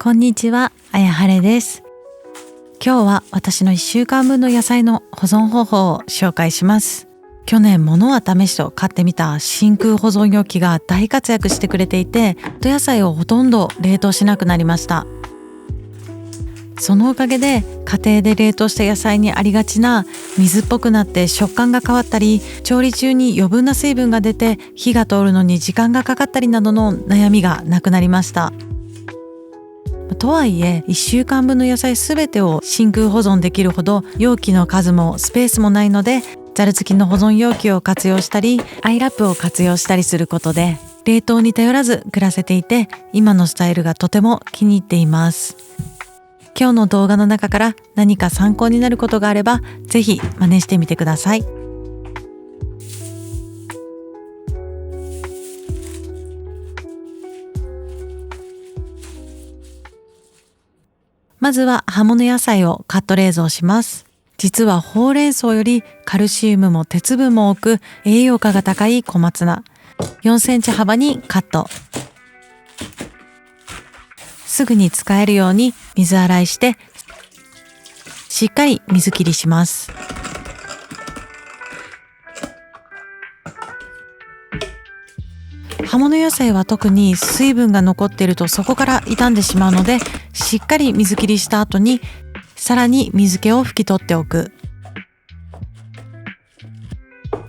こんにちは、あやはれです。今日は私の1週間分の野菜の保存方法を紹介します。去年物は試しと買ってみた真空保存容器が大活躍してくれていて、野菜をほとんど冷凍しなくなりました。そのおかげで家庭で冷凍した野菜にありがちな水っぽくなって食感が変わったり、調理中に余分な水分が出て火が通るのに時間がかかったりなどの悩みがなくなりました。とはいえ1週間分の野菜すべてを真空保存できるほど容器の数もスペースもないので、ザル付きの保存容器を活用したりアイラップを活用したりすることで冷凍に頼らず暮らせていて、今のスタイルがとても気に入っています。今日の動画の中から何か参考になることがあればぜひ真似してみてください。まずは葉物野菜をカット冷蔵します。実はほうれん草よりカルシウムも鉄分も多く栄養価が高い小松菜、4センチ幅にカット。すぐに使えるように水洗いしてしっかり水切りします。葉物野菜は特に水分が残っているとそこから傷んでしまうので、しっかり水切りした後にさらに水気を拭き取っておく。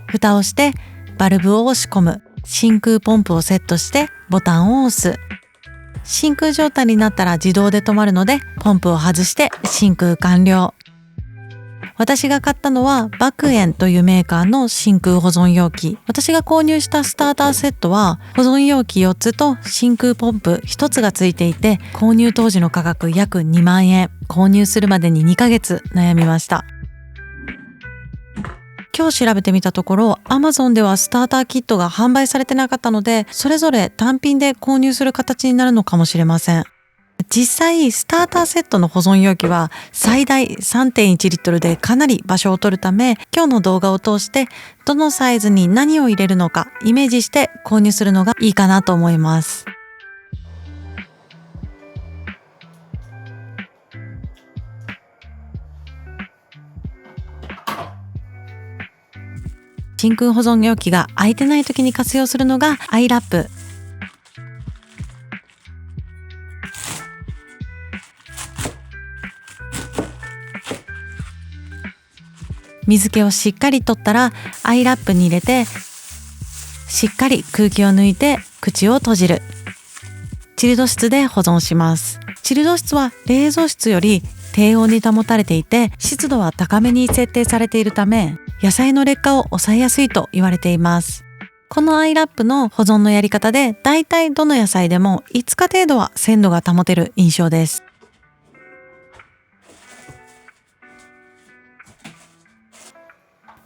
蓋をしてバルブを押し込む。真空ポンプをセットしてボタンを押す。真空状態になったら自動で止まるのでポンプを外して真空完了。私が買ったのはバクエンというメーカーの真空保存容器。私が購入したスターターセットは保存容器4つと真空ポンプ1つがついていて、購入当時の価格約2万円。購入するまでに2ヶ月悩みました。今日調べてみたところ Amazon ではスターターキットが販売されてなかったので、それぞれ単品で購入する形になるのかもしれません。実際スターターセットの保存容器は最大 3.1 リットルでかなり場所を取るため、今日の動画を通してどのサイズに何を入れるのかイメージして購入するのがいいかなと思います。真空保存容器が空いてない時に活用するのがアイラップ。水気をしっかり取ったらアイラップに入れてしっかり空気を抜いて口を閉じる。チルド室で保存します。チルド室は冷蔵室より低温に保たれていて湿度は高めに設定されているため野菜の劣化を抑えやすいと言われています。このアイラップの保存のやり方でだいたいどの野菜でも5日程度は鮮度が保てる印象です。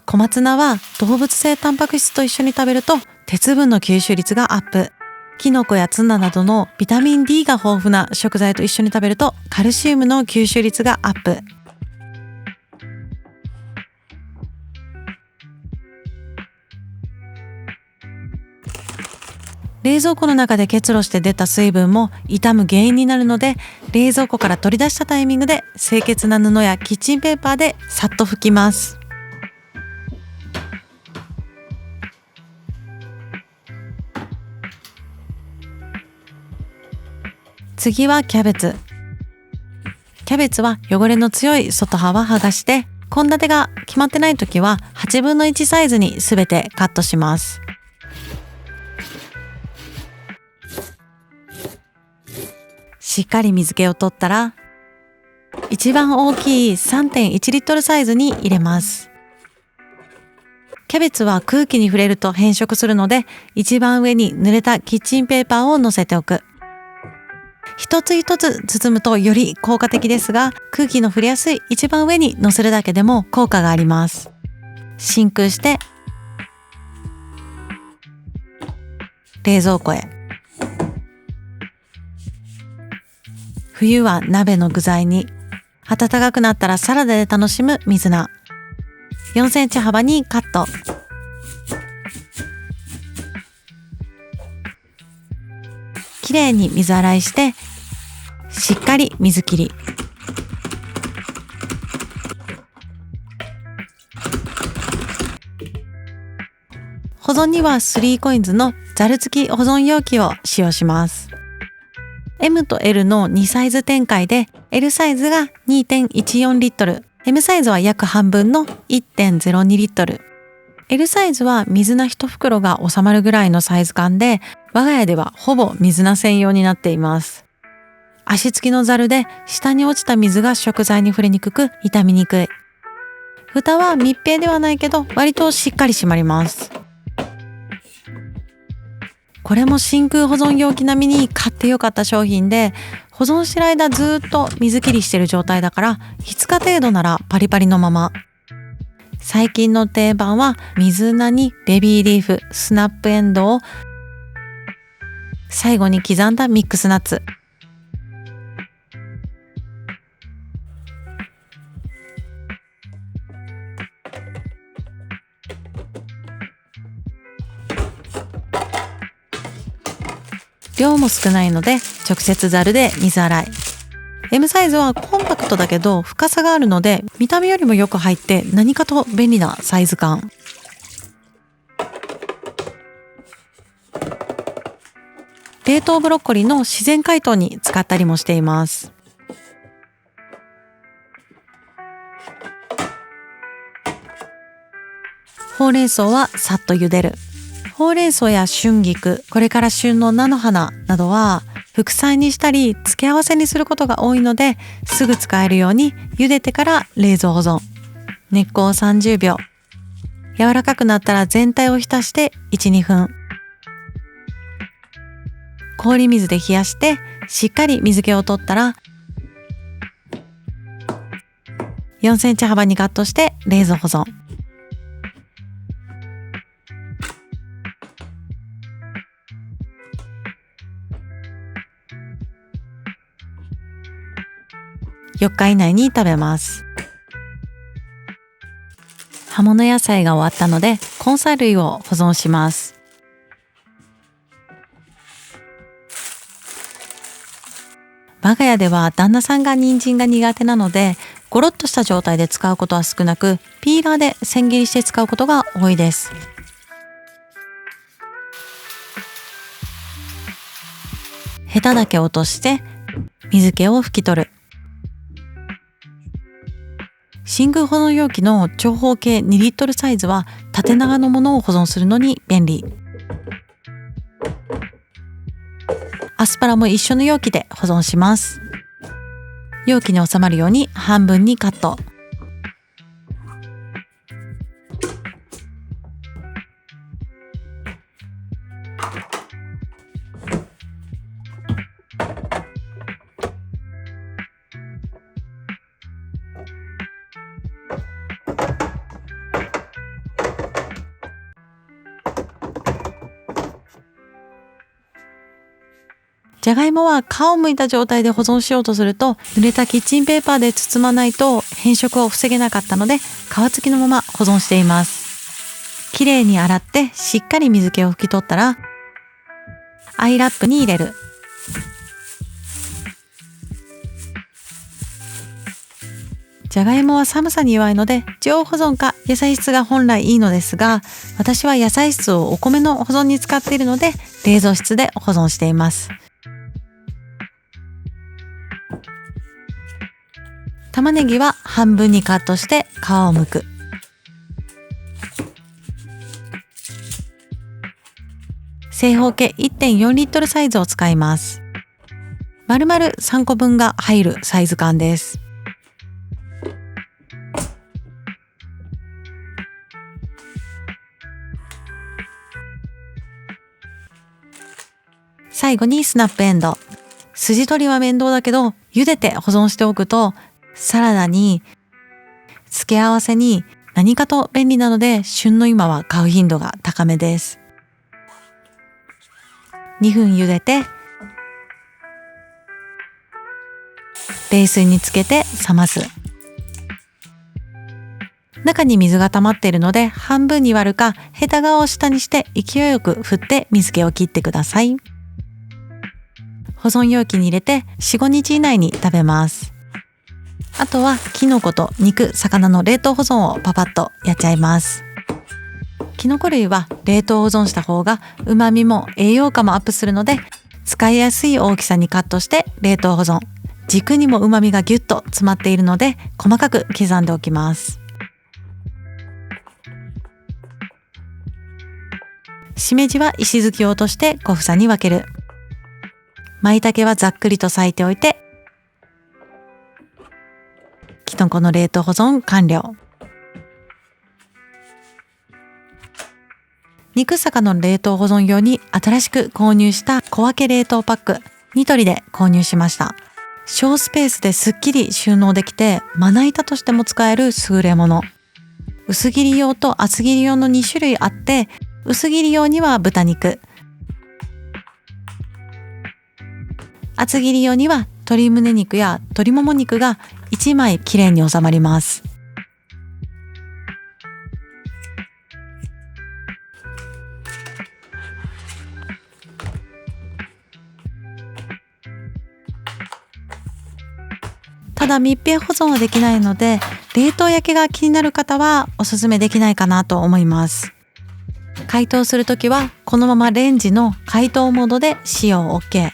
小松菜は動物性タンパク質と一緒に食べると鉄分の吸収率がアップ。キノコやツナなどのビタミン D が豊富な食材と一緒に食べるとカルシウムの吸収率がアップ。冷蔵庫の中で結露して出た水分も傷む原因になるので、冷蔵庫から取り出したタイミングで清潔な布やキッチンペーパーでさっと拭きます。次はキャベツ。キャベツは汚れの強い外葉は剥がして、献立が決まってない時は8分の1サイズにすべてカットします。しっかり水気を取ったら一番大きい 3.1 リットルサイズに入れます。キャベツは空気に触れると変色するので、一番上に濡れたキッチンペーパーを乗せておく。一つ一つ包むとより効果的ですが、空気の触れやすい一番上に乗せるだけでも効果があります。真空して冷蔵庫へ。冬は鍋の具材に、暖かくなったらサラダで楽しむ水菜。4センチ幅にカット。きれいに水洗いしてしっかり水切り。保存には 3COINS のザル付き保存容器を使用します。M と L の2サイズ展開で L サイズが 2.14 リットル、M サイズは約半分の 1.02 リットル。L サイズは水菜1袋が収まるぐらいのサイズ感で、我が家ではほぼ水菜専用になっています。足つきのザルで下に落ちた水が食材に触れにくく傷みにくい。蓋は密閉ではないけど割としっかり閉まります。これも真空保存容器並みに買ってよかった商品で、保存してる間ずっと水切りしてる状態だから5日程度ならパリパリのまま。最近の定番は水菜にベビーリーフ、スナップエンドウ、最後に刻んだミックスナッツ。量も少ないので直接ザルで水洗い。M サイズはコンパクトだけど深さがあるので見た目よりもよく入って何かと便利なサイズ感。冷凍ブロッコリーの自然解凍に使ったりもしています。ほうれん草はさっと茹でる。ほうれん草や春菊、これから旬の菜の花などは副菜にしたり付け合わせにすることが多いので、すぐ使えるように茹でてから冷蔵保存。熱交30秒。柔らかくなったら全体を浸して1、2分。氷水で冷やしてしっかり水気を取ったら4センチ幅にカットして冷蔵保存。4日以内に食べます。葉物野菜が終わったので根菜類を保存します。我が家では旦那さんが人参が苦手なのでゴロッとした状態で使うことは少なく、ピーラーで千切りして使うことが多いです。ヘタだけ落として水気を拭き取る。真空保存容器の長方形2リットルサイズは縦長のものを保存するのに便利。アスパラも一緒の容器で保存します。容器に収まるように半分にカット。じゃがいもは皮を剥いた状態で保存しようとすると濡れたキッチンペーパーで包まないと変色を防げなかったので皮付きのまま保存しています。きれいに洗ってしっかり水気を拭き取ったらアイラップに入れる。じゃがいもは寒さに弱いので常温保存か野菜室が本来いいのですが、私は野菜室をお米の保存に使っているので冷蔵室で保存しています。玉ねぎは半分にカットして皮を剥く。正方形 1.4 リットルサイズを使います。丸々3個分が入るサイズ感です。最後にスナップエンドウ。筋取りは面倒だけど茹でて保存しておくとサラダに付け合わせに何かと便利なので、旬の今は買う頻度が高めです。2分茹でて冷水につけて冷ます。中に水が溜まっているので半分に割るかヘタ側を下にして勢いよく振って水気を切ってください。保存容器に入れて 4,5 日以内に食べます。あとはキノコと肉、魚の冷凍保存をパパッとやっちゃいます。キノコ類は冷凍保存した方が旨味も栄養価もアップするので、使いやすい大きさにカットして冷凍保存。軸にも旨味がギュッと詰まっているので細かく刻んでおきます。しめじは石突きを落として小房に分ける。舞茸はざっくりと裂いておいて、キノコの冷凍保存完了。肉、魚の冷凍保存用に新しく購入した小分け冷凍パックニトリで購入しました。小スペースですっきり収納できて、まな板としても使える優れもの。薄切り用と厚切り用の2種類あって、薄切り用には豚肉、厚切り用には鶏胸肉や鶏もも肉が1枚きれいに収まります。ただ密閉保存はできないので、冷凍焼けが気になる方はおすすめできないかなと思います。解凍するときはこのままレンジの解凍モードで使用 OK。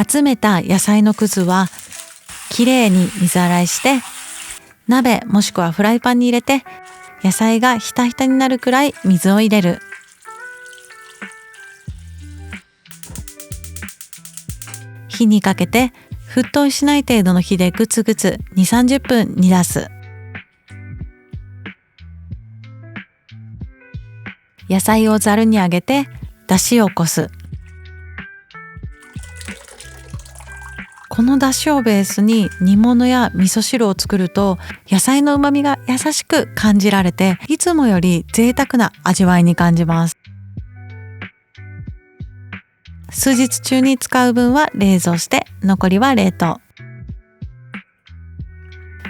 集めた野菜のくずはきれいに水洗いして、鍋もしくはフライパンに入れて、野菜がひたひたになるくらい水を入れる。火にかけて沸騰しない程度の火でグツグツ 2,30 分煮出す。野菜をざるにあげて出汁をこす。この出汁をベースに煮物や味噌汁を作ると、野菜の旨味が優しく感じられて、いつもより贅沢な味わいに感じます。数日中に使う分は冷蔵して、残りは冷凍。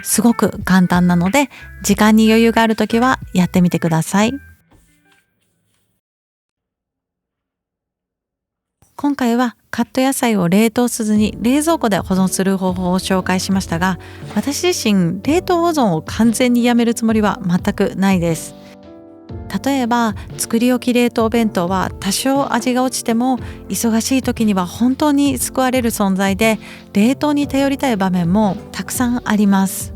すごく簡単なので、時間に余裕があるときはやってみてください。今回はカット野菜を冷凍せずに冷蔵庫で保存する方法を紹介しましたが、私自身冷凍保存を完全にやめるつもりは全くないです。例えば作り置き冷凍弁当は多少味が落ちても忙しい時には本当に救われる存在で、冷凍に頼りたい場面もたくさんあります。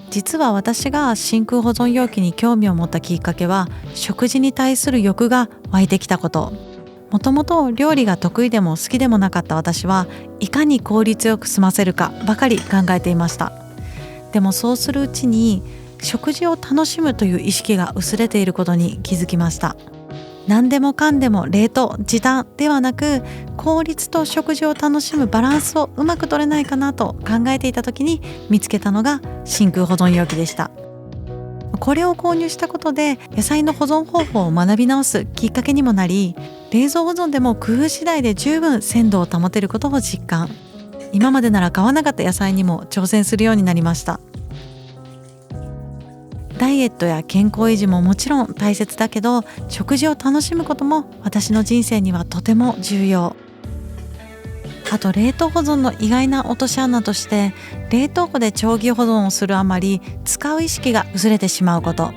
実は私が真空保存容器に興味を持ったきっかけは、食事に対する欲が湧いてきたこと。もともと料理が得意でも好きでもなかった私は、いかに効率よく済ませるかばかり考えていました。でもそうするうちに食事を楽しむという意識が薄れていることに気づきました。何でもかんでも冷凍時短ではなく、効率と食事を楽しむバランスをうまく取れないかなと考えていた時に見つけたのが真空保存容器でした。これを購入したことで野菜の保存方法を学び直すきっかけにもなり、冷蔵保存でも工夫次第で十分鮮度を保てることを実感。今までなら買わなかった野菜にも挑戦するようになりました。ダイエットや健康維持ももちろん大切だけど、食事を楽しむことも私の人生にはとても重要。あと冷凍保存の意外な落とし穴として、冷凍庫で長期保存をするあまり使う意識が薄れてしまうこと。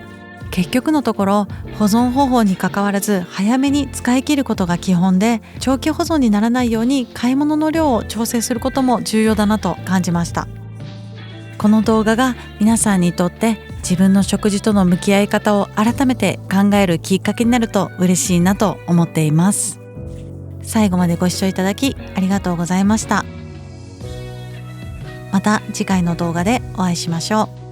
結局のところ保存方法に関わらず早めに使い切ることが基本で、長期保存にならないように買い物の量を調整することも重要だなと感じました。この動画が皆さんにとって自分の食事との向き合い方を改めて考えるきっかけになると嬉しいなと思っています。最後までご視聴いただきありがとうございました。また次回の動画でお会いしましょう。